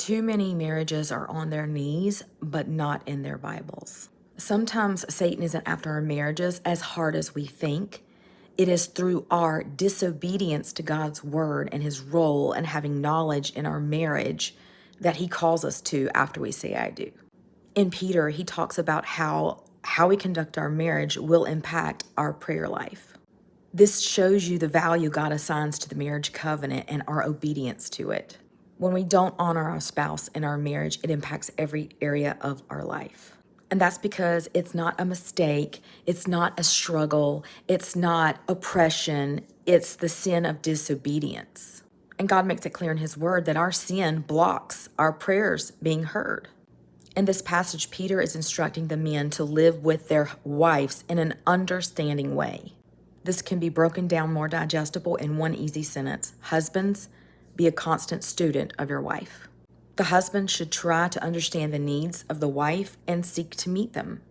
Too many marriages are on their knees, but not in their Bibles. Sometimes Satan isn't after our marriages as hard as we think. It is through our disobedience to God's word and his role and having knowledge in our marriage that he calls us to after we say I do. In Peter, he talks about how we conduct our marriage will impact our prayer life. This shows you the value God assigns to the marriage covenant and our obedience to it. When we don't honor our spouse in our marriage, it impacts every area of our life. And that's because it's not a mistake, it's not a struggle, it's not oppression, it's the sin of disobedience. And God makes it clear in his word that our sin blocks our prayers being heard. In this passage, Peter is instructing the men to live with their wives in an understanding way. This can be broken down more digestible in one easy sentence. Husbands, be a constant student of your wife. The husband should try to understand the needs of the wife and seek to meet them.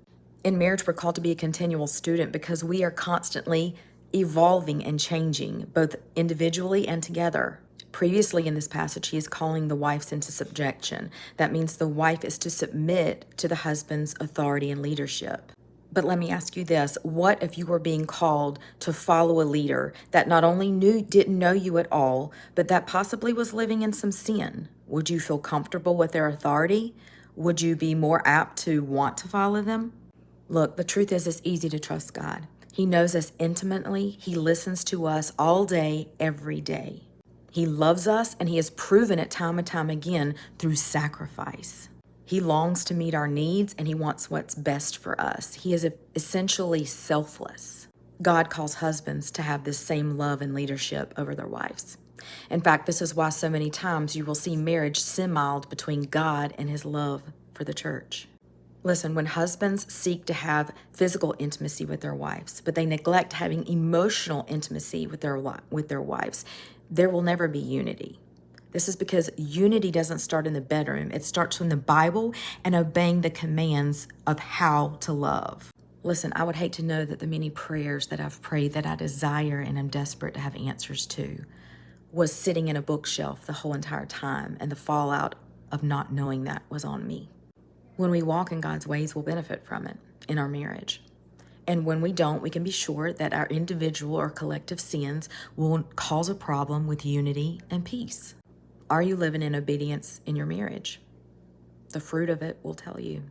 In marriage, we're called to be a continual student because we are constantly evolving and changing, both individually and together. Previously in this passage, he is calling the wives into subjection. That means the wife is to submit to the husband's authority and leadership. But let me ask you this. What if you were being called to follow a leader that not only didn't know you at all, but that possibly was living in some sin? Would you feel comfortable with their authority? Would you be more apt to want to follow them? Look, the truth is it's easy to trust God. He knows us intimately. He listens to us all day, every day. He loves us, and he has proven it time and time again through sacrifice. He longs to meet our needs, and he wants what's best for us. He is essentially selfless. God calls husbands to have this same love and leadership over their wives. In fact, this is why so many times you will see marriage semi-mild between God and his love for the church. Listen, when husbands seek to have physical intimacy with their wives, but they neglect having emotional intimacy with their wives, there will never be unity. This is because unity doesn't start in the bedroom. It starts in the Bible and obeying the commands of how to love. Listen, I would hate to know that the many prayers that I've prayed that I desire and am desperate to have answers to was sitting in a bookshelf the whole entire time, and the fallout of not knowing that was on me. When we walk in God's ways, we'll benefit from it in our marriage. And when we don't, we can be sure that our individual or collective sins will cause a problem with unity and peace. Are you living in obedience in your marriage? The fruit of it will tell you.